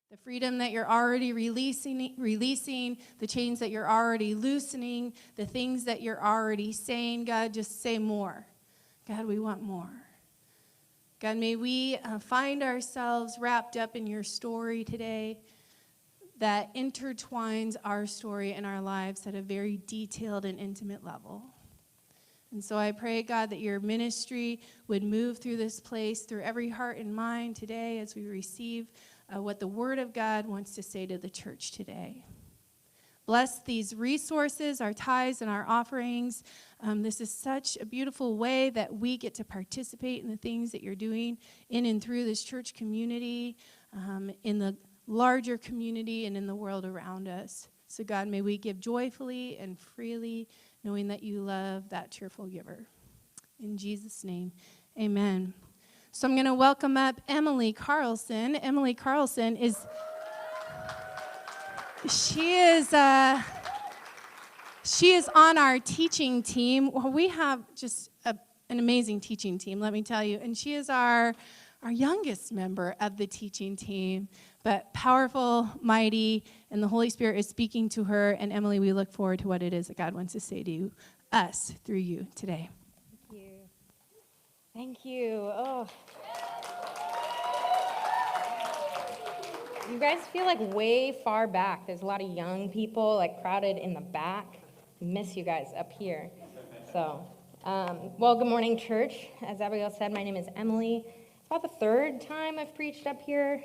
The freedom that you're already releasing, the chains that you're already loosening, the things that you're already saying. God, just say more. God, we want more. God, may we find ourselves wrapped up in your story today that intertwines our story and our lives at a very detailed and intimate level. And so I pray, God, that your ministry would move through this place, through every heart and mind today as we receive what the Word of God wants to say to the church today. Bless these resources, our tithes and our offerings. This is such a beautiful way that we get to participate in the things that you're doing in and through this church community, in the larger community, and in the world around us. So God, may we give joyfully and freely, knowing that you love that cheerful giver. In Jesus' name, amen. So I'm going to welcome up Emily Carlson. Emily Carlson is... She is on our teaching team. Well, we have just an amazing teaching team, let me tell you. And she is our youngest member of the teaching team, but powerful, mighty, and the Holy Spirit is speaking to her. And Emily, we look forward to what it is that God wants to say to us through you today. Thank you. Thank you. Oh. You guys feel like way far back. There's a lot of young people like crowded in the back. I miss you guys up here. So, well, good morning, church. As Abigail said, my name is Emily. It's about the third time I've preached up here.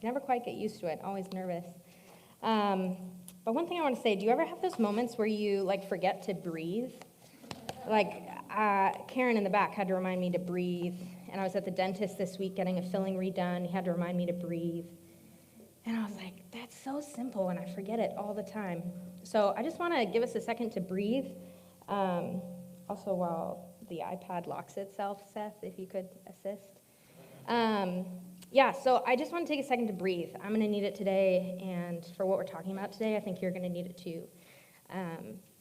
Never quite get used to it. Always nervous. But one thing I want to say, do you ever have those moments where you like forget to breathe? Like Karen in the back had to remind me to breathe. And I was at the dentist this week getting a filling redone. He had to remind me to breathe. And I was like, that's so simple, and I forget it all the time. So I just want to give us a second to breathe. Also, while the iPad locks itself, Seth, if you could assist. So I just want to take a second to breathe. I'm going to need it today, and for what we're talking about today, I think you're going to need it too.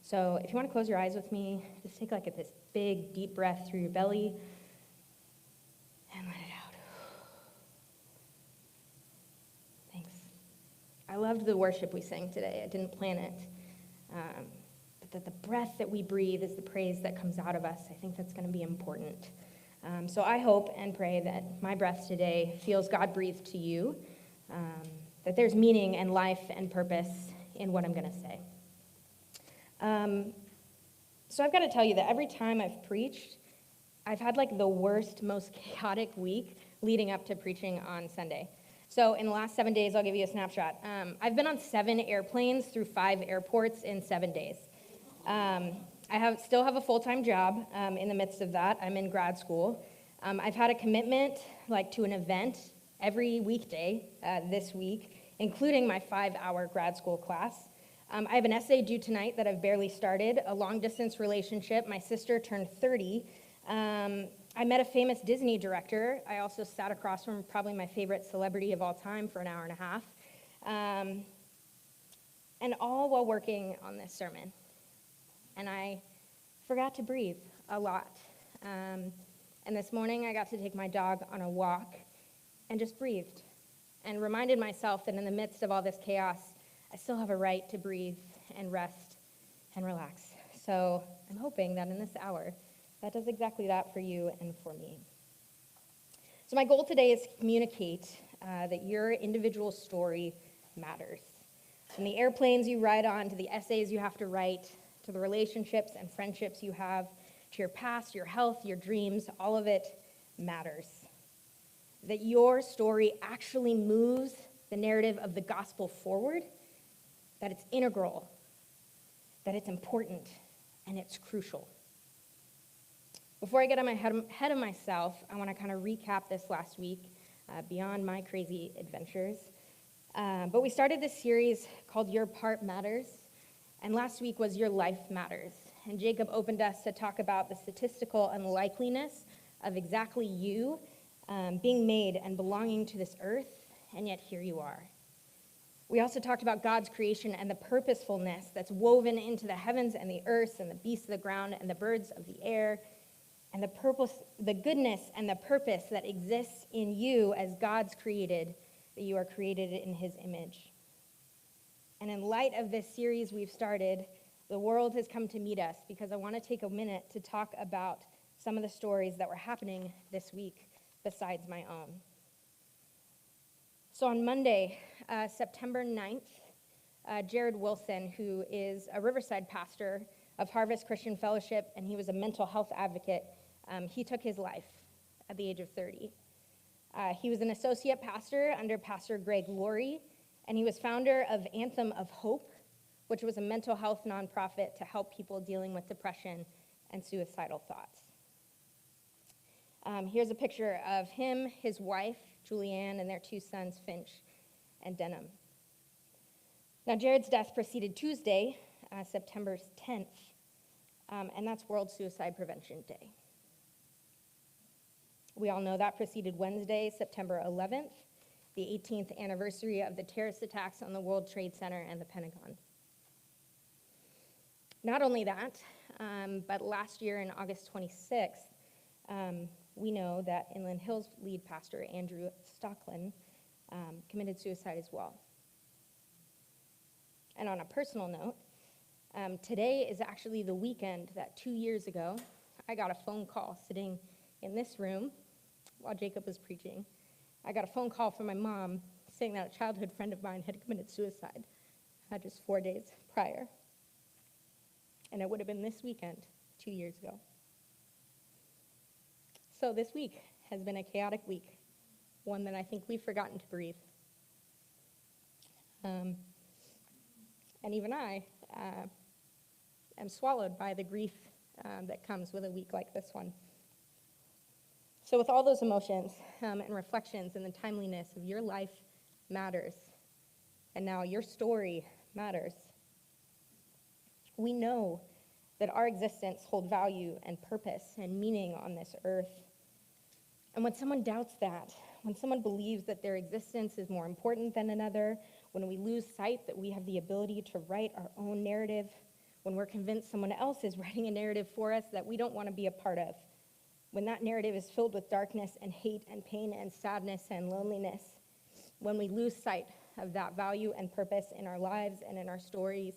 So if you want to close your eyes with me, just take like this big, deep breath through your belly, and let it out. I loved the worship we sang today. I didn't plan it. But that the breath that we breathe is the praise that comes out of us. I think that's going to be important. So I hope and pray that my breath today feels God-breathed to you, that there's meaning and life and purpose in what I'm going to say. So I've got to tell you that every time I've preached, I've had like the worst, most chaotic week leading up to preaching on Sunday. So in the last 7 days, I'll give you a snapshot. I've been on 7 airplanes through 5 airports in 7 days. I still have a full-time job in the midst of that. I'm in grad school. I've had a commitment to an event every weekday this week, including my 5-hour grad school class. I have an essay due tonight that I've barely started, a long-distance relationship. My sister turned 30. I met a famous Disney director. I also sat across from probably my favorite celebrity of all time for an hour and a half. And all while working on this sermon. And I forgot to breathe a lot. And this morning I got to take my dog on a walk and just breathed and reminded myself that in the midst of all this chaos, I still have a right to breathe and rest and relax. So I'm hoping that in this hour, that does exactly that for you and for me. So my goal today is to communicate that your individual story matters. From the airplanes you ride on, to the essays you have to write, to the relationships and friendships you have, to your past, your health, your dreams, all of it matters. That your story actually moves the narrative of the gospel forward, that it's integral, that it's important, and it's crucial. Before I get ahead of myself, I want to kind of recap this last week beyond my crazy adventures. But we started this series called Your Part Matters, and last week was Your Life Matters. And Jacob opened us to talk about the statistical unlikeliness of exactly you being made and belonging to this earth, and yet here you are. We also talked about God's creation and the purposefulness that's woven into the heavens and the earth and the beasts of the ground and the birds of the air, and the goodness and the purpose that exists in you as God's created that you are created in his image. And in light of this series we've started, the world has come to meet us, because I want to take a minute to talk about some of the stories that were happening this week besides my own. So on Monday, September 9th, Jared Wilson, who is a Riverside pastor of Harvest Christian Fellowship, and he was a mental health advocate, he took his life at the age of 30. He was an associate pastor under Pastor Greg Laurie, and he was founder of Anthem of Hope, which was a mental health nonprofit to help people dealing with depression and suicidal thoughts. Here's a picture of him, his wife, Julianne, and their two sons, Finch and Denham. Now, Jared's death preceded Tuesday, September 10th, and that's World Suicide Prevention Day. We all know that preceded Wednesday, September 11th, the 18th anniversary of the terrorist attacks on the World Trade Center and the Pentagon. Not only that, but last year on August 26th, we know that Inland Hills lead pastor Andrew Stocklin committed suicide as well. And on a personal note, today is actually the weekend that 2 years ago, I got a phone call sitting in this room while Jacob was preaching. I got a phone call from my mom saying that a childhood friend of mine had committed suicide just 4 days prior. And it would have been this weekend 2 years ago. So this week has been a chaotic week, one that I think we've forgotten to breathe. And even I am swallowed by the grief that comes with a week like this one. So with all those emotions and reflections and the timeliness of your life matters, and now your story matters, we know that our existence holds value and purpose and meaning on this earth. And when someone doubts that, when someone believes that their existence is more important than another, when we lose sight that we have the ability to write our own narrative, when we're convinced someone else is writing a narrative for us that we don't want to be a part of, when that narrative is filled with darkness and hate and pain and sadness and loneliness, when we lose sight of that value and purpose in our lives and in our stories,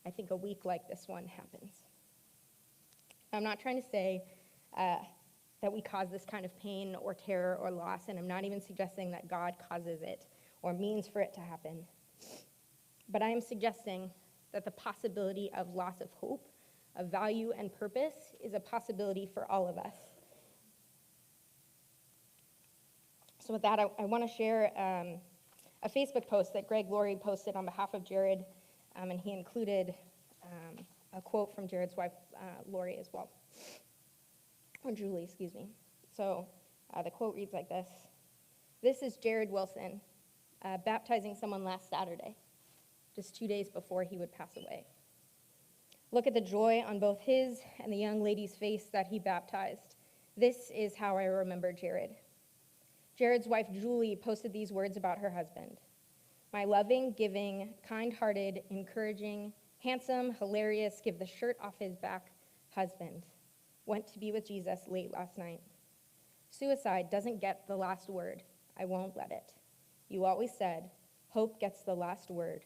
I think a week like this one happens. I'm not trying to say that we cause this kind of pain or terror or loss, and I'm not even suggesting that God causes it or means for it to happen. But I am suggesting that the possibility of loss of hope, of value and purpose is a possibility for all of us. So with that, I want to share a Facebook post that Greg Laurie posted on behalf of Jared, and he included a quote from Jared's wife, Lori, as well. Or Julie, excuse me. So the quote reads like this. "This is Jared Wilson baptizing someone last Saturday, just 2 days before he would pass away. Look at the joy on both his and the young lady's face that he baptized. This is how I remember Jared." Jared's wife, Julie, posted these words about her husband. "My loving, giving, kind-hearted, encouraging, handsome, hilarious, give the shirt off his back husband went to be with Jesus late last night. Suicide doesn't get the last word. I won't let it. You always said, hope gets the last word.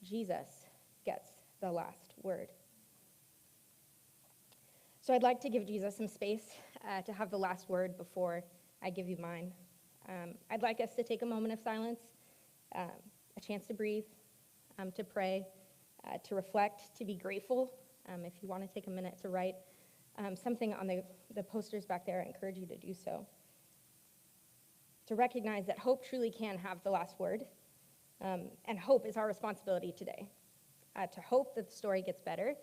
Jesus gets the last word." So I'd like to give Jesus some space to have the last word before I give you mine. I'd like us to take a moment of silence, a chance to breathe, to pray, to reflect, to be grateful. If you want to take a minute to write something on the posters back there, I encourage you to do so. To recognize that hope truly can have the last word, and hope is our responsibility today. To hope that the story gets better,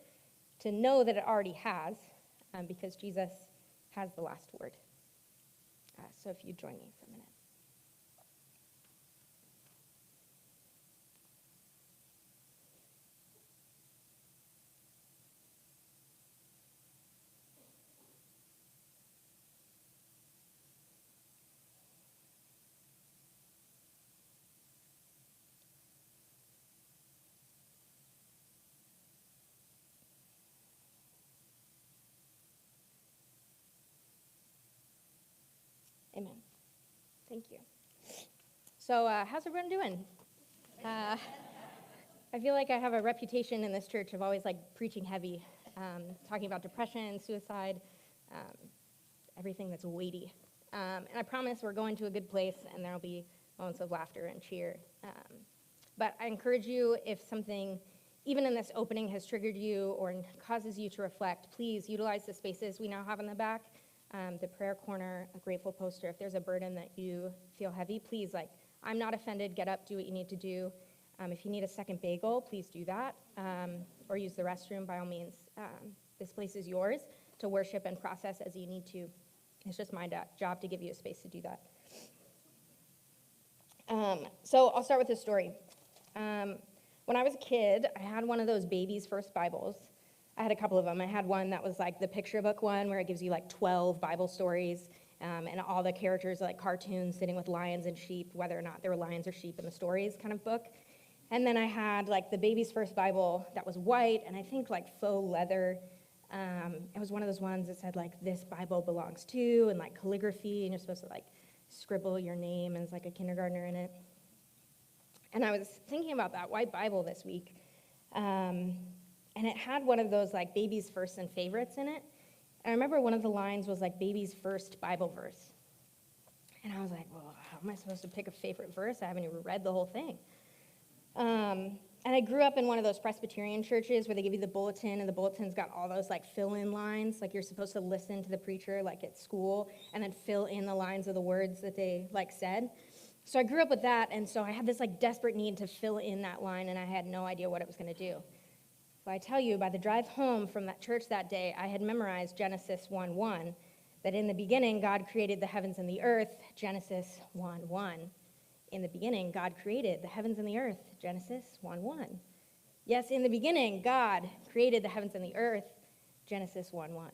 to know that it already has, because Jesus has the last word. So if you join me for a minute. Amen. Thank you. So, how's everyone doing? Uh, I feel like I have a reputation in this church of always like preaching heavy, talking about depression, suicide, um, everything that's weighty. And I promise we're going to a good place and there'll be moments of laughter and cheer. But I encourage you, if something, even in this opening, has triggered you or causes you to reflect, please utilize the spaces we now have in the back, the prayer corner, a grateful poster. If there's a burden that you feel heavy, please, I'm not offended, get up, do what you need to do. If you need a second bagel, please do that, or use the restroom by all means. This place is yours to worship and process as you need to. It's just my job to give you a space to do that. So I'll start with this story. When I was a kid, I had one of those baby's first Bibles. I had a couple of them. I had one that was like the picture book one where it gives you like 12 Bible stories, and all the characters are like cartoons sitting with lions and sheep, whether or not there were lions or sheep in the stories kind of book. And then I had like the baby's first Bible that was white and I think like faux leather. It was one of those ones that said like, this Bible belongs to, and like calligraphy, and you're supposed to like scribble your name as like a kindergartner in it. And I was thinking about that white Bible this week. And it had one of those like baby's first and favorites in it. And I remember one of the lines was like baby's first Bible verse. And I was like, well, how am I supposed to pick a favorite verse? I haven't even read the whole thing. And I grew up in one of those Presbyterian churches where they give you the bulletin, and the bulletin's got all those like fill-in lines, like you're supposed to listen to the preacher like at school and then fill in the lines of the words that they like said. So I grew up with that, and so I had this like desperate need to fill in that line, and I had no idea what it was going to do. But I tell you, by the drive home from that church that day, I had memorized Genesis 1:1, that in the beginning God created the heavens and the earth, Genesis 1:1. In the beginning, God created the heavens and the earth, Genesis 1:1. Yes, in the beginning, God created the heavens and the earth, Genesis 1:1.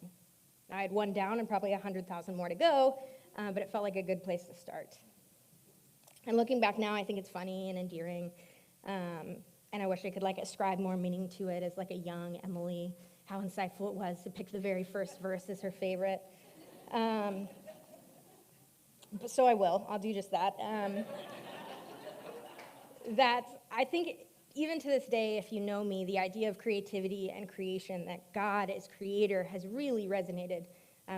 I had one down and probably 100,000 more to go, but it felt like a good place to start. And looking back now, I think it's funny and endearing, and I wish I could like ascribe more meaning to it as like a young Emily, how insightful it was to pick the very first verse as her favorite. But so I will. I'll do just that. That I think even to this day, if you know me, the idea of creativity and creation, that God is creator, has really resonated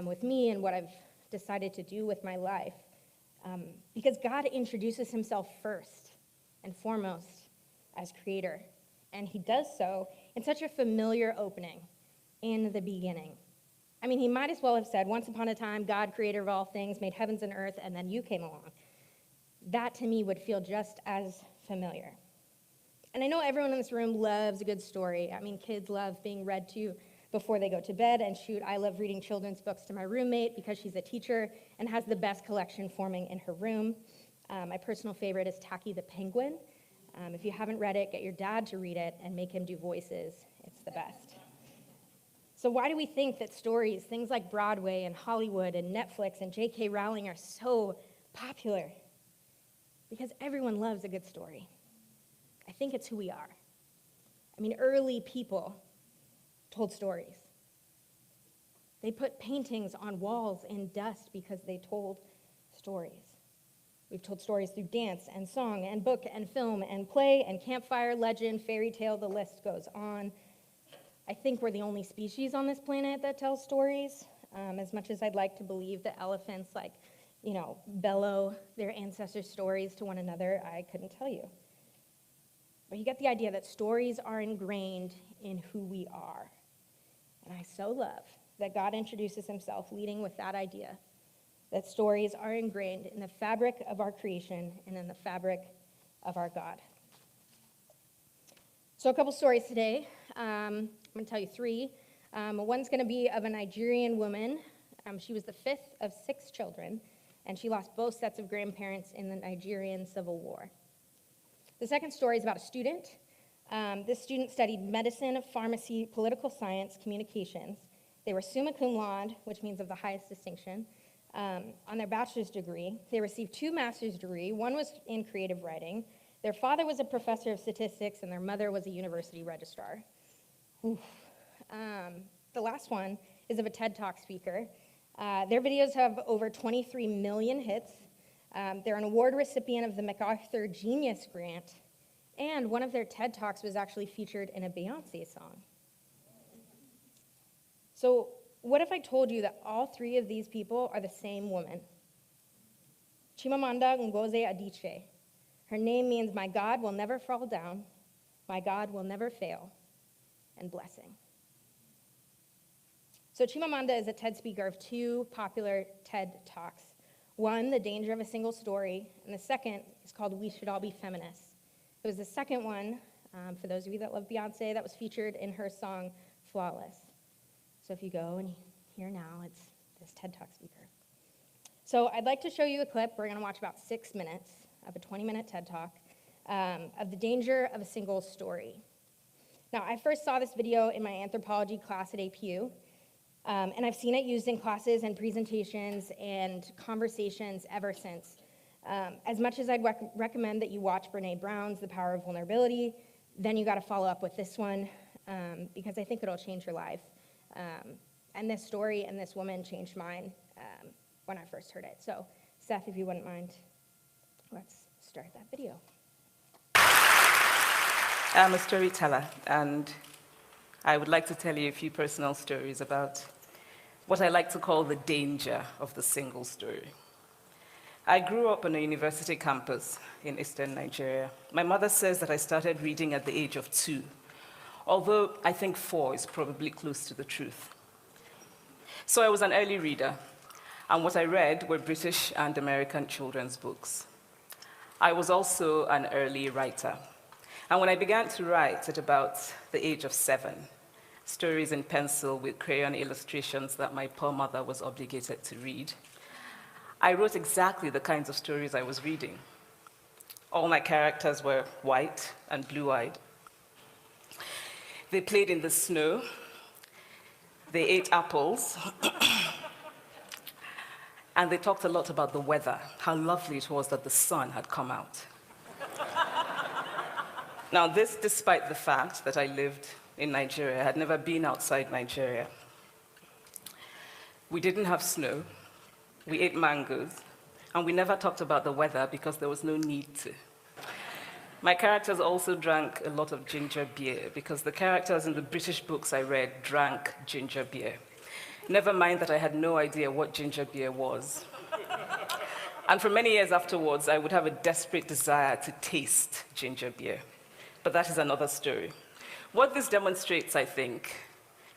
with me and what I've decided to do with my life. Because God introduces himself first and foremost as creator. And he does so in such a familiar opening, in the beginning. I mean, he might as well have said, once upon a time, God, creator of all things, made heavens and earth, and then you came along. That to me would feel just as familiar. And I know everyone in this room loves a good story. I mean, kids love being read to before they go to bed, and shoot, I love reading children's books to my roommate because she's a teacher and has the best collection forming in her room. My personal favorite is Tacky the Penguin. If you haven't read it, get your dad to read it and make him do voices. It's the best. So why do we think that stories, things like Broadway and Hollywood and Netflix and J.K. Rowling are so popular? Because everyone loves a good story. I think it's who we are. I mean, early people told stories. They put paintings on walls in dust because they told stories. We've told stories through dance and song and book and film and play and campfire, legend, fairy tale, the list goes on. I think we're the only species on this planet that tells stories. As much as I'd like to believe that elephants bellow their ancestors' stories to one another, I couldn't tell you. But you get the idea that stories are ingrained in who we are. And I so love that God introduces himself leading with that idea, that stories are ingrained in the fabric of our creation and in the fabric of our God. So a couple stories today. I'm going to tell you three. One's going to be of a Nigerian woman. She was the fifth of 6 children, and she lost both sets of grandparents in the Nigerian Civil War. The second story is about a student. This student studied medicine, pharmacy, political science, communications. They were summa cum laude, which means of the highest distinction, on their bachelor's degree. They received 2 master's degrees. One was in creative writing. Their father was a professor of statistics, and their mother was a university registrar. Oof. The last one is of a TED Talk speaker. Their videos have over 23 million hits. They're an award recipient of the MacArthur Genius Grant, and one of their TED Talks was actually featured in a Beyoncé song. So what if I told you that all three of these people are the same woman? Chimamanda Ngozi Adichie. Her name means my God will never fall down, my God will never fail, and blessing. So Chimamanda is a TED speaker of two popular TED Talks. One, The Danger of a Single Story, and the second is called We Should All Be Feminists. It was the second one, for those of you that love Beyonce, that was featured in her song, Flawless. So if you go and hear now, it's this TED Talk speaker. So I'd like to show you a clip. We're going to watch about 6 minutes of a 20-minute TED Talk of the danger of a single story. Now, I first saw this video in my anthropology class at APU, and I've seen it used in classes and presentations and conversations ever since. As much as I'd recommend that you watch Brené Brown's The Power of Vulnerability, then you got to follow up with this one because I think it'll change your life. And this story and this woman changed mine when I first heard it. So, Seth, if you wouldn't mind, let's start that video. I'm a storyteller, and I would like to tell you a few personal stories about what I like to call the danger of the single story. I grew up on a university campus in eastern Nigeria. My mother says that I started reading at the age of 2, although I think 4 is probably close to the truth. So I was an early reader, and what I read were British and American children's books. I was also an early writer. And when I began to write at about the age of 7, stories in pencil with crayon illustrations that my poor mother was obligated to read, I wrote exactly the kinds of stories I was reading. All my characters were white and blue-eyed. They played in the snow. They ate apples. And they talked a lot about the weather, how lovely it was that the sun had come out. Now, this despite the fact that I lived in Nigeria. I had never been outside Nigeria. We didn't have snow. We ate mangoes. And we never talked about the weather because there was no need to. My characters also drank a lot of ginger beer because the characters in the British books I read drank ginger beer. Never mind that I had no idea what ginger beer was. And for many years afterwards, I would have a desperate desire to taste ginger beer. But that is another story. What this demonstrates, I think,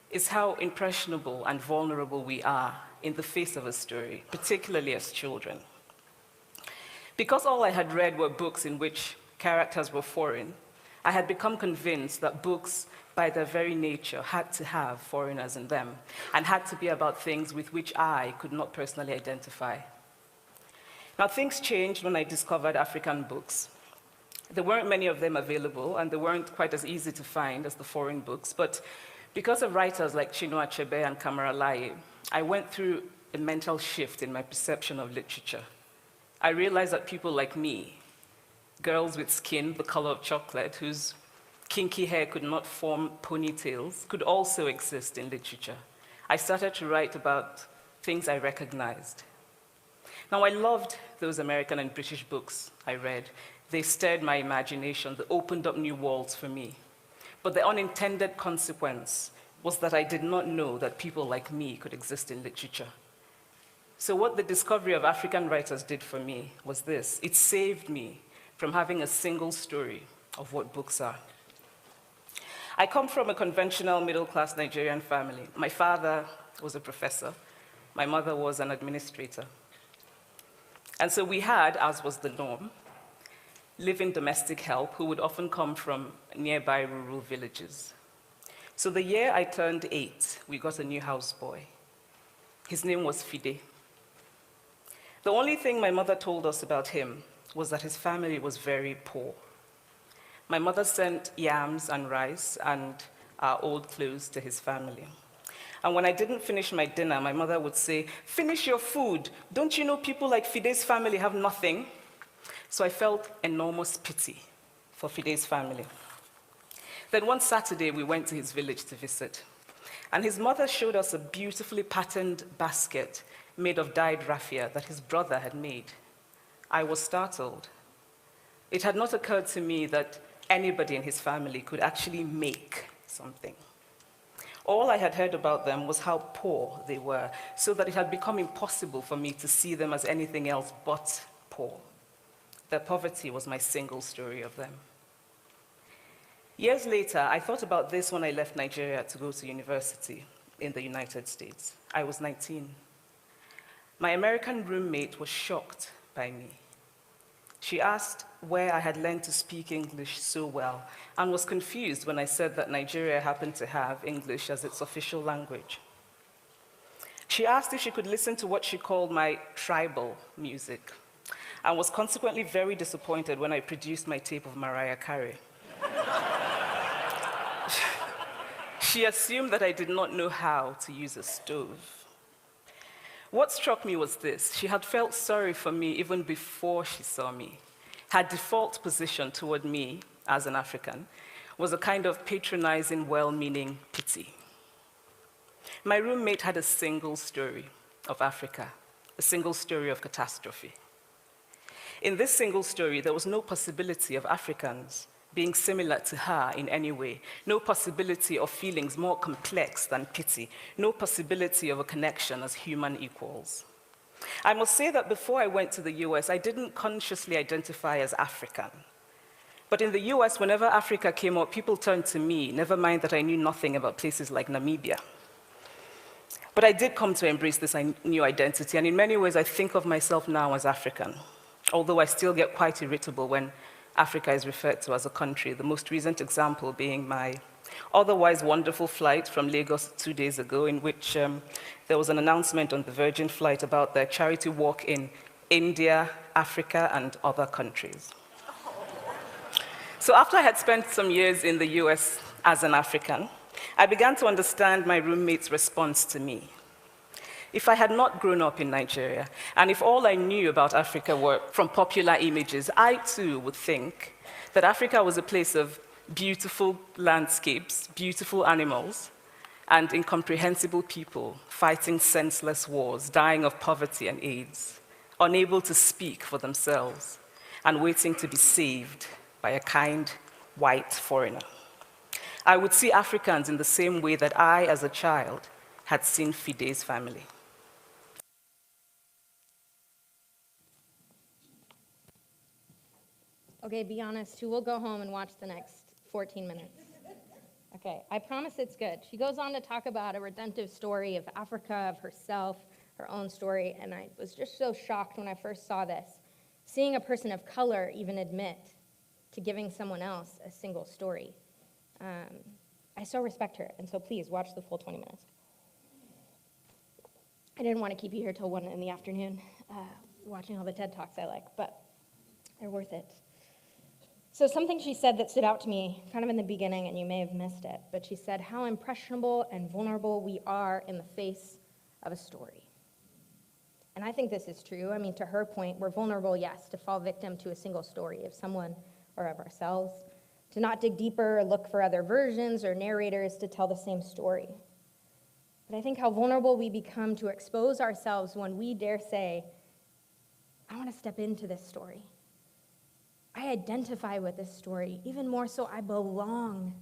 is how impressionable and vulnerable we are in the face of a story, particularly as children. Because all I had read were books in which characters were foreign, I had become convinced that books, by their very nature, had to have foreigners in them and had to be about things with which I could not personally identify. Now, things changed when I discovered African books. There weren't many of them available, and they weren't quite as easy to find as the foreign books, but because of writers like Chinua Achebe and Kamara Laye, I went through a mental shift in my perception of literature. I realized that people like me, girls with skin the color of chocolate, whose kinky hair could not form ponytails, could also exist in literature. I started to write about things I recognized. Now, I loved those American and British books I read. They stirred my imagination. They opened up new worlds for me. But the unintended consequence was that I did not know that people like me could exist in literature. So what the discovery of African writers did for me was this. It saved me from having a single story of what books are. I come from a conventional middle-class Nigerian family. My father was a professor. My mother was an administrator. And so we had, as was the norm, live-in domestic help who would often come from nearby rural villages. So the year I turned 8, we got a new houseboy. His name was Fide. The only thing my mother told us about him was that his family was very poor. My mother sent yams and rice and our old clothes to his family. And when I didn't finish my dinner, my mother would say, "Finish your food. Don't you know people like Fide's family have nothing?" So I felt enormous pity for Fide's family. Then one Saturday, we went to his village to visit. And his mother showed us a beautifully patterned basket made of dyed raffia that his brother had made. I was startled. It had not occurred to me that anybody in his family could actually make something. All I had heard about them was how poor they were, so that it had become impossible for me to see them as anything else but poor. Their poverty was my single story of them. Years later, I thought about this when I left Nigeria to go to university in the United States. I was 19. My American roommate was shocked by me. She asked where I had learned to speak English so well and was confused when I said that Nigeria happened to have English as its official language. She asked if she could listen to what she called my tribal music and was consequently very disappointed when I produced my tape of Mariah Carey. She assumed that I did not know how to use a stove. What struck me was this: she had felt sorry for me even before she saw me. Her default position toward me as an African was a kind of patronizing, well-meaning pity. My roommate had a single story of Africa, a single story of catastrophe. In this single story, there was no possibility of Africans being similar to her in any way, no possibility of feelings more complex than pity, no possibility of a connection as human equals. I must say that before I went to the US, I didn't consciously identify as African. But in the US, whenever Africa came up, people turned to me, never mind that I knew nothing about places like Namibia. But I did come to embrace this new identity, and in many ways, I think of myself now as African, although I still get quite irritable when Africa is referred to as a country, the most recent example being my otherwise wonderful flight from Lagos 2 days ago, in which there was an announcement on the Virgin flight about their charity walk in India, Africa, and other countries. So after I had spent some years in the US as an African, I began to understand my roommate's response to me. If I had not grown up in Nigeria, and if all I knew about Africa were from popular images, I too would think that Africa was a place of beautiful landscapes, beautiful animals, and incomprehensible people fighting senseless wars, dying of poverty and AIDS, unable to speak for themselves, and waiting to be saved by a kind white foreigner. I would see Africans in the same way that I, as a child, had seen Fide's family. Okay, be honest, who will go home and watch the next 14 minutes? Okay, I promise it's good. She goes on to talk about a redemptive story of Africa, of herself, her own story, and I was just so shocked when I first saw this, seeing a person of color even admit to giving someone else a single story. I so respect her, and so please watch the full 20 minutes. I didn't want to keep you here till 1 in the afternoon watching all the TED Talks I like, but they're worth it. So something she said that stood out to me kind of in the beginning, and you may have missed it, but she said how impressionable and vulnerable we are in the face of a story. And I think this is true. I mean, to her point, we're vulnerable, yes, to fall victim to a single story of someone or of ourselves, to not dig deeper or look for other versions or narrators to tell the same story. But I think how vulnerable we become to expose ourselves when we dare say, I want to step into this story. I identify with this story. Even more so, I belong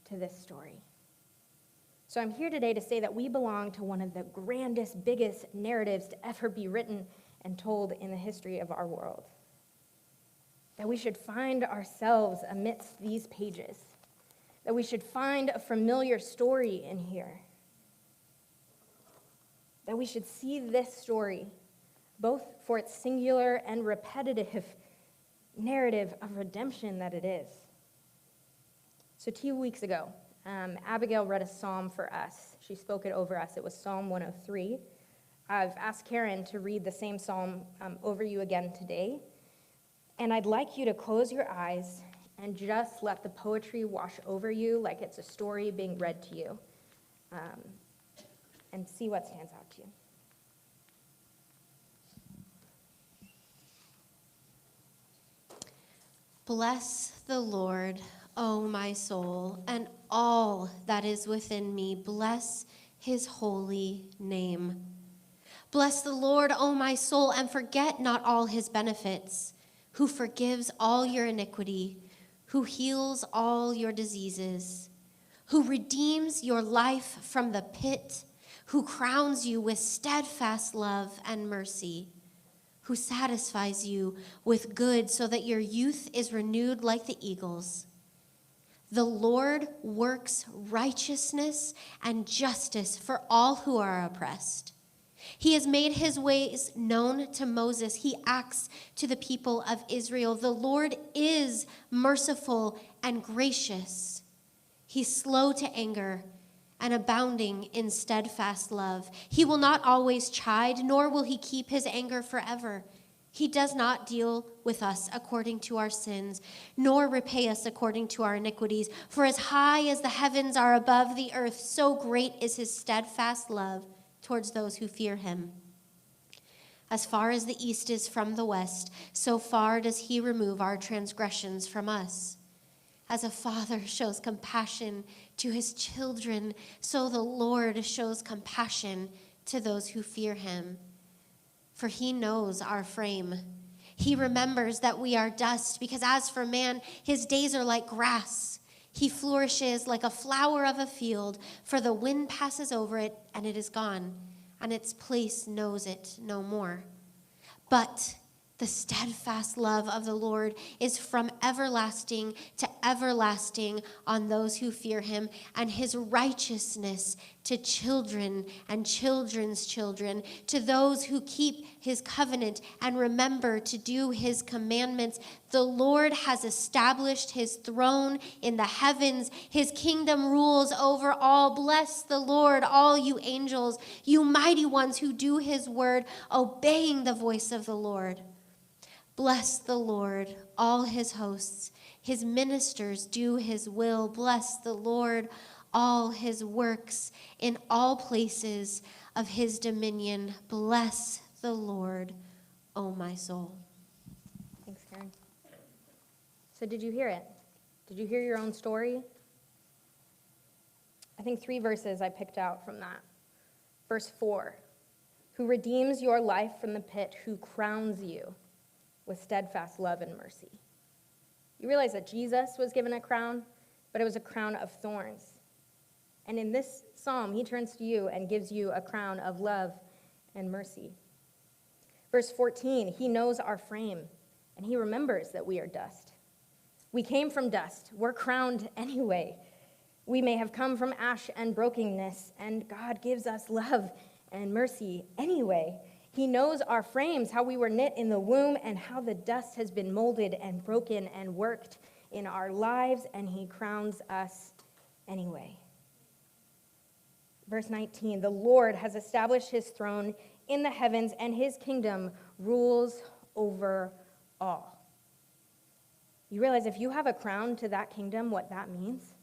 to this story. So I'm here today to say that we belong to one of the grandest, biggest narratives to ever be written and told in the history of our world. That we should find ourselves amidst these pages. That we should find a familiar story in here. That we should see this story, both for its singular and repetitive narrative of redemption that it is. So 2 weeks ago, Abigail read a psalm for us. She spoke it over us. It was Psalm 103. I've asked Karen to read the same psalm over you again today. And I'd like you to close your eyes and just let the poetry wash over you like it's a story being read to you, and see what stands out to you. Bless the Lord, O my soul, and all that is within me. Bless his holy name. Bless the Lord, O my soul, and forget not all his benefits, who forgives all your iniquity, who heals all your diseases, who redeems your life from the pit, who crowns you with steadfast love and mercy, who satisfies you with good so that your youth is renewed like the eagles. The Lord works righteousness and justice for all who are oppressed. He has made his ways known to Moses. He acts to the people of Israel. The Lord is merciful and gracious. He's slow to anger and abounding in steadfast love. He will not always chide, nor will he keep his anger forever. He does not deal with us according to our sins, nor repay us according to our iniquities. For as high as the heavens are above the earth, so great is his steadfast love towards those who fear him. As far as the east is from the west, so far does he remove our transgressions from us. As a father shows compassion to his children, so the Lord shows compassion to those who fear him. For he knows our frame. He remembers that we are dust, because as for man, his days are like grass. He flourishes like a flower of a field, for the wind passes over it, and it is gone, and its place knows it no more. But the steadfast love of the Lord is from everlasting to everlasting on those who fear him, and his righteousness to children and children's children, to those who keep his covenant and remember to do his commandments. The Lord has established his throne in the heavens. His kingdom rules over all. Bless the Lord, all you angels, you mighty ones who do his word, obeying the voice of the Lord. Bless the Lord, all his hosts. His ministers do his will. Bless the Lord, all his works in all places of his dominion. Bless the Lord, O my soul. Thanks, Karen. So did you hear it? Did you hear your own story? I think 3 verses I picked out from that. Verse 4, who redeems your life from the pit, who crowns you with steadfast love and mercy. You realize that Jesus was given a crown, but it was a crown of thorns. And in this psalm, he turns to you and gives you a crown of love and mercy. Verse 14, he knows our frame, and he remembers that we are dust. We came from dust. We're crowned anyway. We may have come from ash and brokenness, and God gives us love and mercy anyway. He knows our frames, how we were knit in the womb, and how the dust has been molded and broken and worked in our lives, and he crowns us anyway. Verse 19, the Lord has established his throne in the heavens, and his kingdom rules over all. You realize if you have a crown to that kingdom, what that means?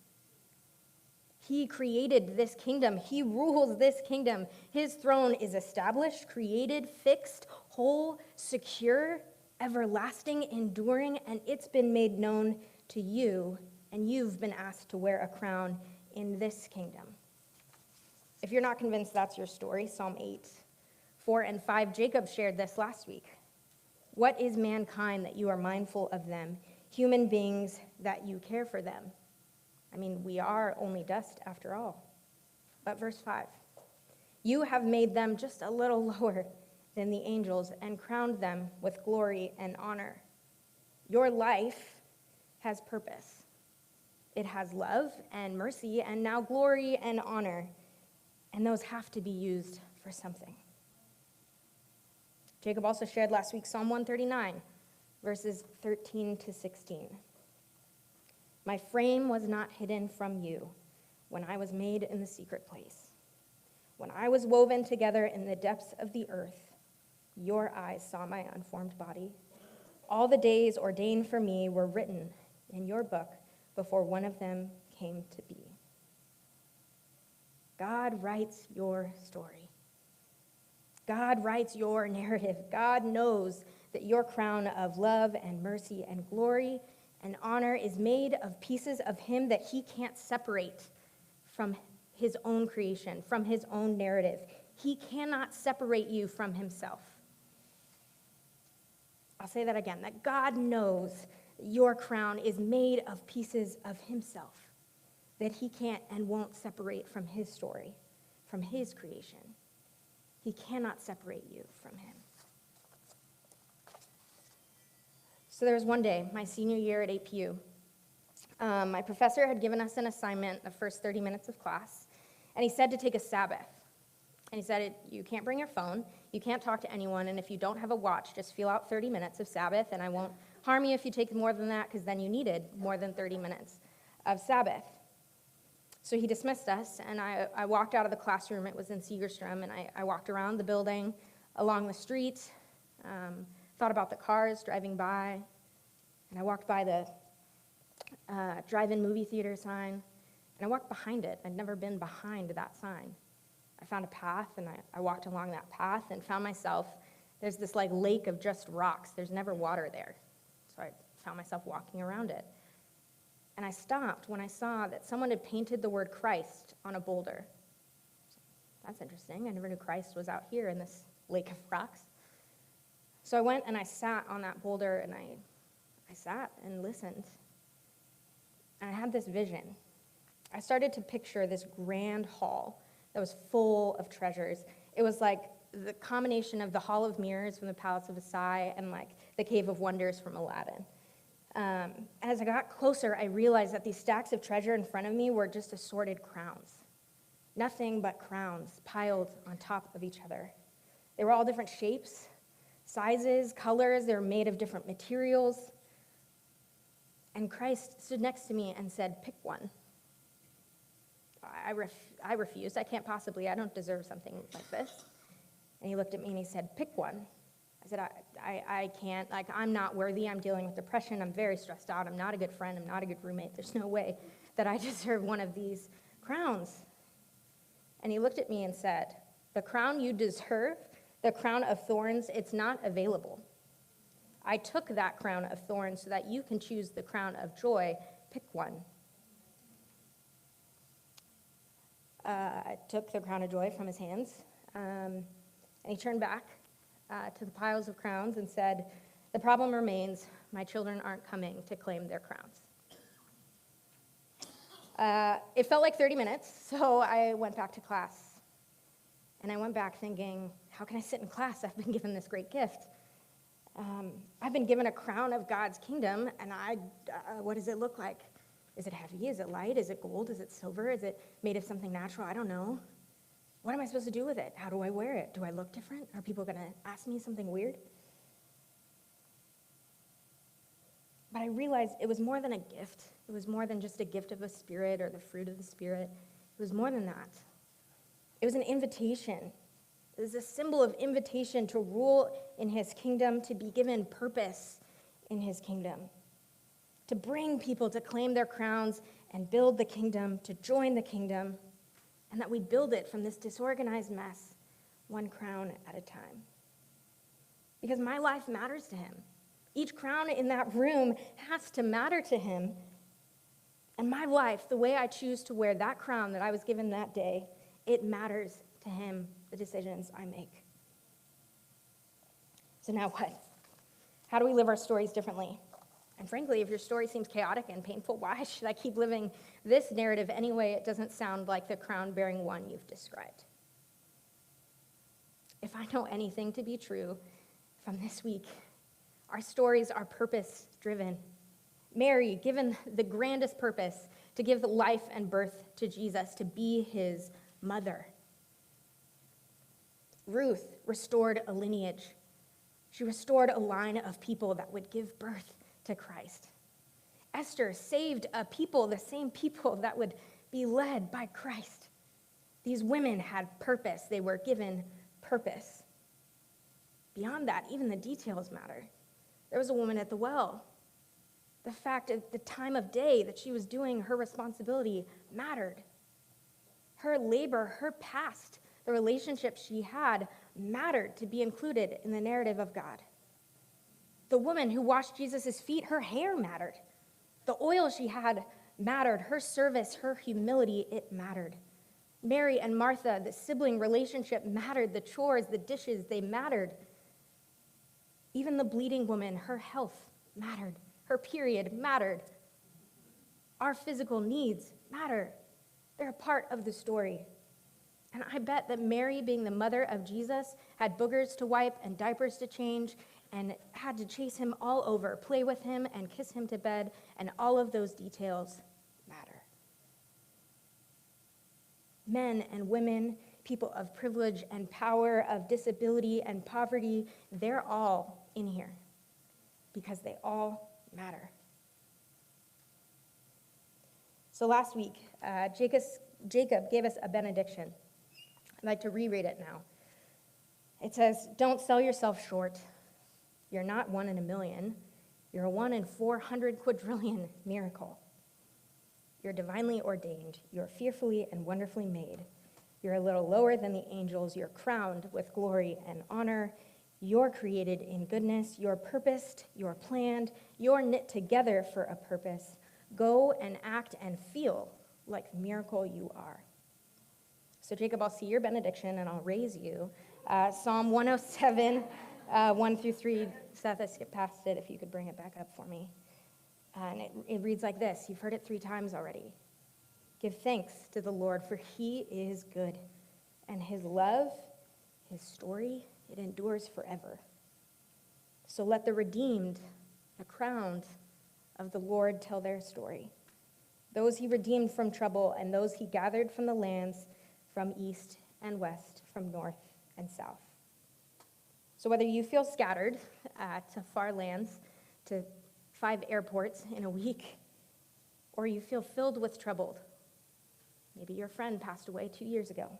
He created this kingdom. He rules this kingdom. His throne is established, created, fixed, whole, secure, everlasting, enduring, and it's been made known to you, and you've been asked to wear a crown in this kingdom. If you're not convinced that's your story, Psalm 8, 4 and 5, Jacob shared this last week. What is mankind that you are mindful of them, human beings that you care for them? I mean, we are only dust after all. But verse 5, you have made them just a little lower than the angels and crowned them with glory and honor. Your life has purpose. It has love and mercy and now glory and honor. And those have to be used for something. Jacob also shared last week Psalm 139, verses 13 to 16. My frame was not hidden from you when I was made in the secret place. When I was woven together in the depths of the earth, your eyes saw my unformed body. All the days ordained for me were written in your book before one of them came to be. God writes your story. God writes your narrative. God knows that your crown of love and mercy and glory and honor is made of pieces of him that he can't separate from his own creation, from his own narrative. He cannot separate you from himself. I'll say that again, that God knows your crown is made of pieces of himself, that he can't and won't separate from his story, from his creation. He cannot separate you from him. So there was one day, my senior year at APU. My professor had given us an assignment the first 30 minutes of class, and he said to take a Sabbath. And he said, you can't bring your phone, you can't talk to anyone, and if you don't have a watch, just feel out 30 minutes of Sabbath, and I won't harm you if you take more than that, because then you needed more than 30 minutes of Sabbath. So he dismissed us, and I walked out of the classroom. It was in Segerstrom, and I walked around the building, along the street, thought about the cars driving by, and I walked by the drive-in movie theater sign, and I walked behind it. I'd never been behind that sign. I found a path, and I walked along that path and found myself, there's this like lake of just rocks. There's never water there. So I found myself walking around it. And I stopped when I saw that someone had painted the word Christ on a boulder. That's interesting. I never knew Christ was out here in this lake of rocks. So I went and I sat on that boulder, and I sat and listened. And I had this vision. I started to picture this grand hall that was full of treasures. It was like the combination of the Hall of Mirrors from the Palace of Versailles and like the Cave of Wonders from Aladdin. As I got closer, I realized that these stacks of treasure in front of me were just assorted crowns. Nothing but crowns piled on top of each other. They were all different shapes, sizes, colors. They were made of different materials. And Christ stood next to me and said, pick one. I refused. I don't deserve something like this. And he looked at me and he said, pick one. I said, I can't. Like, I'm not worthy. I'm dealing with depression. I'm very stressed out. I'm not a good friend. I'm not a good roommate. There's no way that I deserve one of these crowns. And he looked at me and said, the crown you deserve, the crown of thorns, it's not available. I took that crown of thorns so that you can choose the crown of joy. Pick one. I took the crown of joy from his hands, and he turned back to the piles of crowns and said, the problem remains, my children aren't coming to claim their crowns. It felt like 30 minutes, so I went back to class. And I went back thinking, how can I sit in class? I've been given this great gift. I've been given a crown of God's kingdom, and what does it look like? Is it heavy? Is it light? Is it gold? Is it silver? Is it made of something natural? I don't know. What am I supposed to do with it? How do I wear it? Do I look different? Are people going to ask me something weird? But I realized it was more than a gift. It was more than just a gift of a spirit or the fruit of the Spirit. It was more than that. It was an invitation. It was a symbol of invitation to rule in his kingdom, to be given purpose in his kingdom, to bring people to claim their crowns and build the kingdom, to join the kingdom, and that we build it from this disorganized mess, one crown at a time. Because my life matters to him. Each crown in that room has to matter to him. And my life, the way I choose to wear that crown that I was given that day, it matters to him, the decisions I make. So now what? How do we live our stories differently? And frankly, if your story seems chaotic and painful, why should I keep living this narrative anyway? It doesn't sound like the crown-bearing one you've described. If I know anything to be true from this week, our stories are purpose-driven. Mary, given the grandest purpose to give life and birth to Jesus, to be his mother. Ruth restored a lineage. She restored a line of people that would give birth to Christ. Esther saved a people, the same people that would be led by Christ. These women had purpose. They were given purpose. Beyond that, even the details matter. There was a woman at the well. The fact of the time of day that she was doing her responsibility mattered. Her labor, her past, the relationship she had mattered to be included in the narrative of God. The woman who washed Jesus' feet, her hair mattered. The oil she had mattered. Her service, her humility, it mattered. Mary and Martha, the sibling relationship mattered. The chores, the dishes, they mattered. Even the bleeding woman, her health mattered. Her period mattered. Our physical needs matter. They're a part of the story. And I bet that Mary, being the mother of Jesus, had boogers to wipe and diapers to change and had to chase him all over, play with him and kiss him to bed, and all of those details matter. Men and women, people of privilege and power, of disability and poverty, they're all in here because they all matter. So last week, Jacob gave us a benediction. I'd like to reread it now. It says, "Don't sell yourself short. You're not 1 in a million. You're a 1 in 400 quadrillion miracle. You're divinely ordained. You're fearfully and wonderfully made. You're a little lower than the angels. You're crowned with glory and honor. You're created in goodness. You're purposed. You're planned. You're knit together for a purpose. Go and act and feel like the miracle you are." So Jacob, I'll see your benediction and I'll raise you. Psalm 107, 1 through 3. Seth, I skipped past it. If you could bring it back up for me. And it reads like this. You've heard it 3 times already. "Give thanks to the Lord, for he is good, and his love, his story, it endures forever. So let the redeemed, the crowned of the Lord tell their story. Those he redeemed from trouble, and those he gathered from the lands, from east and west, from north and south." So whether you feel scattered to far lands, to 5 airports in a week, or you feel filled with trouble, maybe your friend passed away 2 years ago,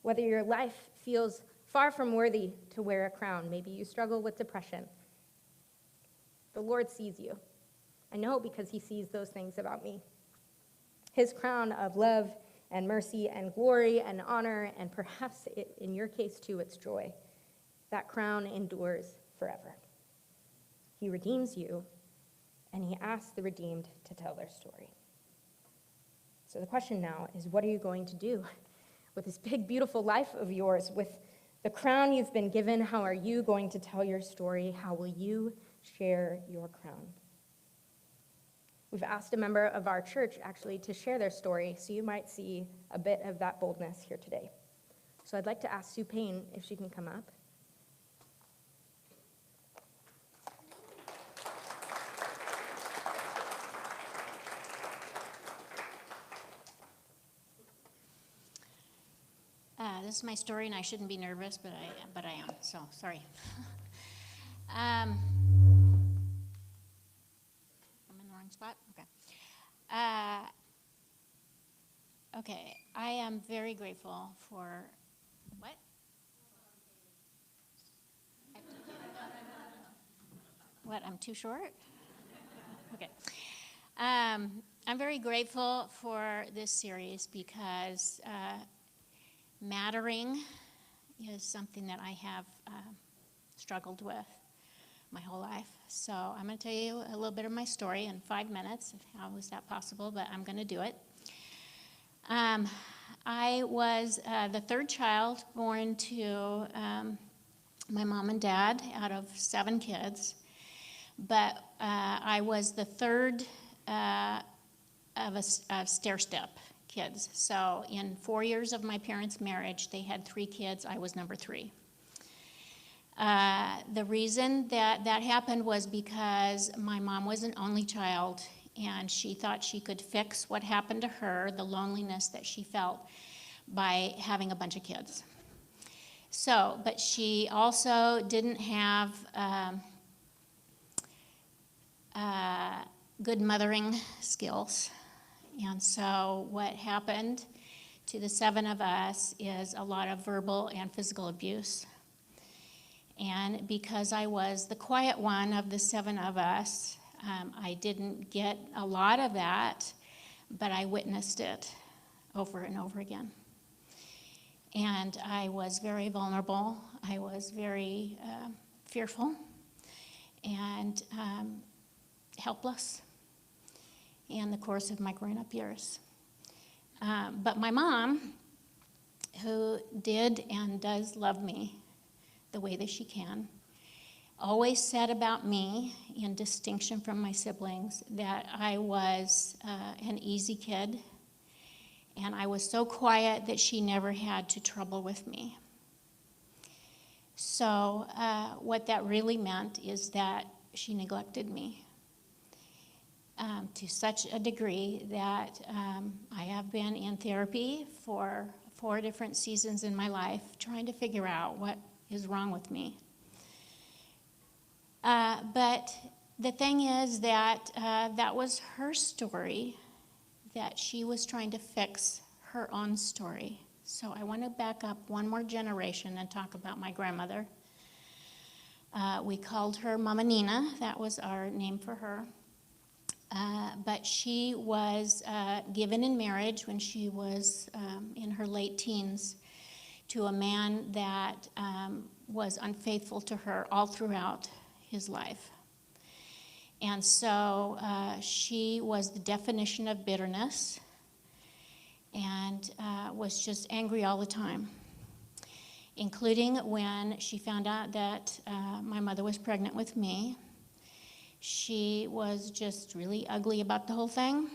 whether your life feels far from worthy to wear a crown, maybe you struggle with depression, the Lord sees you. I know because he sees those things about me. His crown of love and mercy and glory and honor, and perhaps in your case too, it's joy. That crown endures forever. He redeems you, and he asks the redeemed to tell their story. So the question now is, what are you going to do with this big, beautiful life of yours? With the crown you've been given, how are you going to tell your story? How will you share your crown? We've asked a member of our church, actually, to share their story, so you might see a bit of that boldness here today. So I'd like to ask Sue Payne if she can come up. This is my story, and I shouldn't be nervous, but I am. So sorry. I'm in the wrong spot. Okay. Okay. I am very grateful for what? What? I'm too short. Okay. I'm very grateful for this series because mattering is something that I have struggled with my whole life. So I'm going to tell you a little bit of my story in 5 minutes. How is that possible? But I'm going to do it. I was the 3rd child born to my mom and dad out of 7 kids. But I was the 3rd of stair-step kids. So in 4 years of my parents' marriage, they had 3 kids. I was number 3. The reason that happened was because my mom was an only child, and she thought she could fix what happened to her, the loneliness that she felt, by having a bunch of kids. So, but she also didn't have good mothering skills. And so what happened to the 7 of us is a lot of verbal and physical abuse. And because I was the quiet one of the 7 of us, I didn't get a lot of that, but I witnessed it over and over again. And I was very vulnerable. I was very fearful and helpless in the course of my grown-up years. But my mom, who did and does love me the way that she can, always said about me, in distinction from my siblings, that I was an easy kid, and I was so quiet that she never had to trouble with me. So what that really meant is that she neglected me to such a degree that I have been in therapy for 4 different seasons in my life trying to figure out what is wrong with me. But the thing is that that was her story, that she was trying to fix her own story. So I want to back up one more generation and talk about my grandmother. We called her Mama Nina. That was our name for her. But she was given in marriage when she was in her late teens to a man that was unfaithful to her all throughout his life. And so she was the definition of bitterness and was just angry all the time, including when she found out that my mother was pregnant with me. She was just really ugly about the whole thing.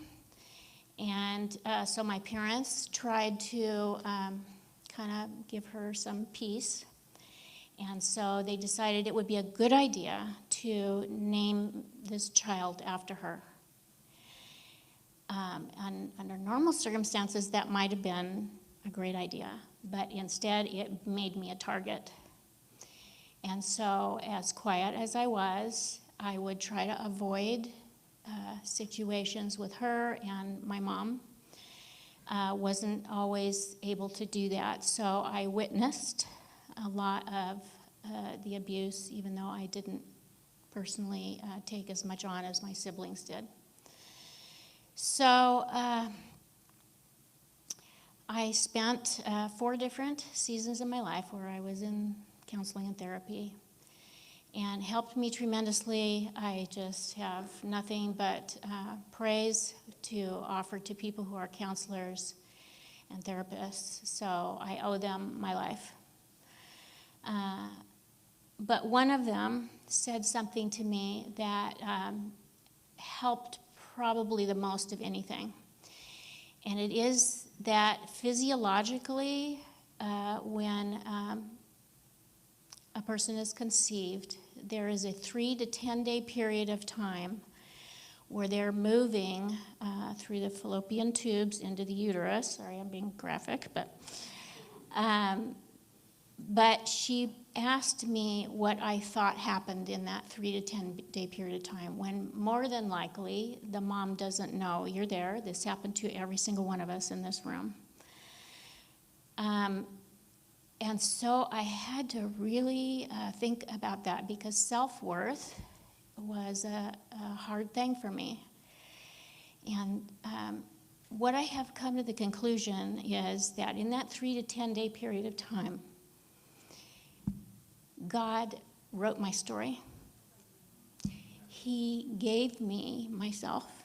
And so my parents tried to kind of give her some peace. And so they decided it would be a good idea to name this child after her. And under normal circumstances, that might have been a great idea. But instead, it made me a target. And so, as quiet as I was, I would try to avoid situations with her and my mom. Wasn't always able to do that. So I witnessed a lot of the abuse, even though I didn't personally take as much on as my siblings did. So I spent 4 different seasons of my life where I was in counseling and therapy, and helped me tremendously. I just have nothing but praise to offer to people who are counselors and therapists, so I owe them my life. But one of them said something to me that helped probably the most of anything. And it is that physiologically, when a person is conceived, there is a 3 to 10 day period of time where they're moving through the fallopian tubes into the uterus. Sorry, I'm being graphic, but she asked me what I thought happened in that 3 to 10 day period of time, when more than likely the mom doesn't know you're there. This happened to every single one of us in this room. And so I had to really think about that, because self-worth was a hard thing for me. And what I have come to the conclusion is that in that 3 to 10 day period of time, God wrote my story. He gave me myself.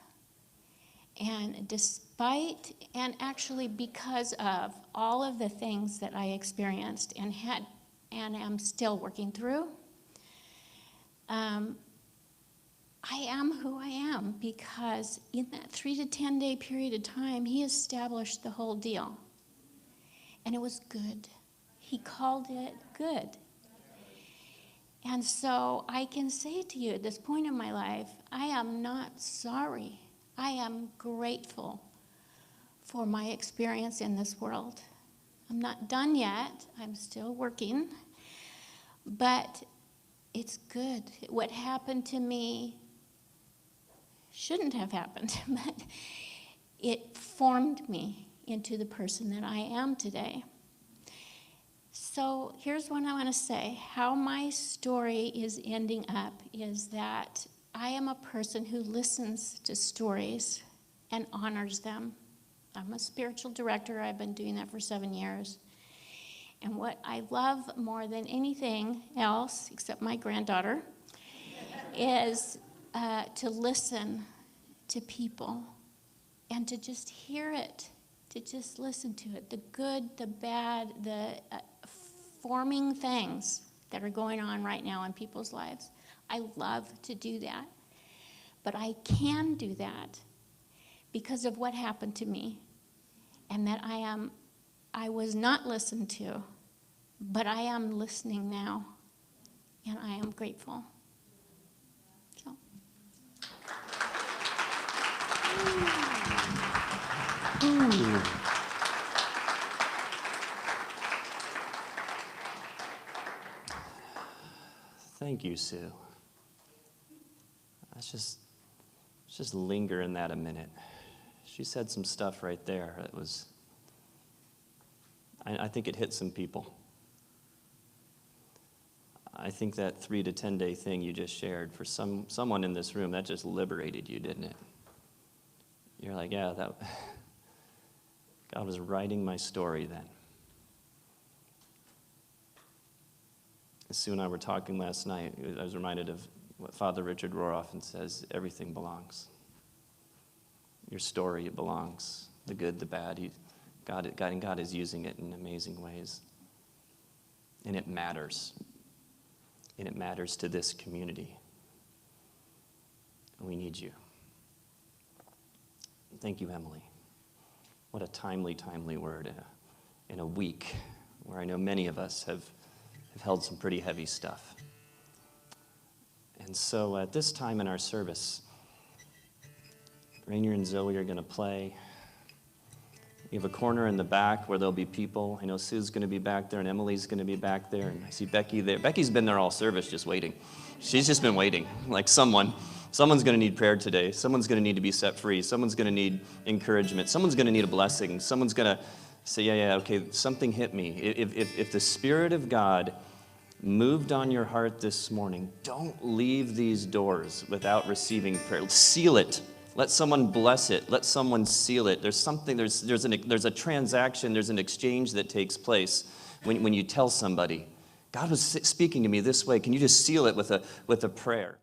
And despite, and actually because of all of the things that I experienced and am still working through, I am who I am because in that 3 to 10 day period of time, He established the whole deal. And it was good. He called it good. And so I can say to you at this point in my life, I am not sorry. I am grateful for my experience in this world. I'm not done yet. I'm still working. But it's good. What happened to me shouldn't have happened, but it formed me into the person that I am today. So here's what I want to say. How my story is ending up is that I am a person who listens to stories and honors them. I'm a spiritual director. I've been doing that for 7 years. And what I love more than anything else, except my granddaughter, is to listen to people and to just hear it to just listen to it, the good, the bad, the forming things that are going on right now in people's lives. I love to do that. But I can do that because of what happened to me, and that I was not listened to, but I am listening now, and I am grateful. So. Thank you, Sue. Let's just linger in that a minute. She said some stuff right there that was, I think it hit some people. I think that 3 to 10 day thing you just shared, for someone in this room, that just liberated you, didn't it? You're like, yeah, God was writing my story then. Sue and I were talking last night. I was reminded of what Father Richard Rohr often says: everything belongs. Your story, it belongs. The good, the bad. God is using it in amazing ways. And it matters. And it matters to this community. We need you. Thank you, Emily. What a timely word in a week where I know many of us have held some pretty heavy stuff. And so at this time in our service, Rainier and Zoe are going to play. We have a corner in the back where there'll be people. I know Sue's going to be back there, and Emily's going to be back there, and I see Becky there. Becky's been there all service just waiting. She's just been waiting, like someone's going to need prayer today. Someone's going to need to be set free. Someone's going to need encouragement. Someone's going to need a blessing. Someone's going to say, yeah, okay, something hit me. If the Spirit of God moved on your heart this morning, don't leave these doors without receiving prayer. Seal it. Let someone bless it. Let someone seal it. There's a transaction, there's an exchange that takes place when you tell somebody, God was speaking to me this way. Can you just seal it with a prayer?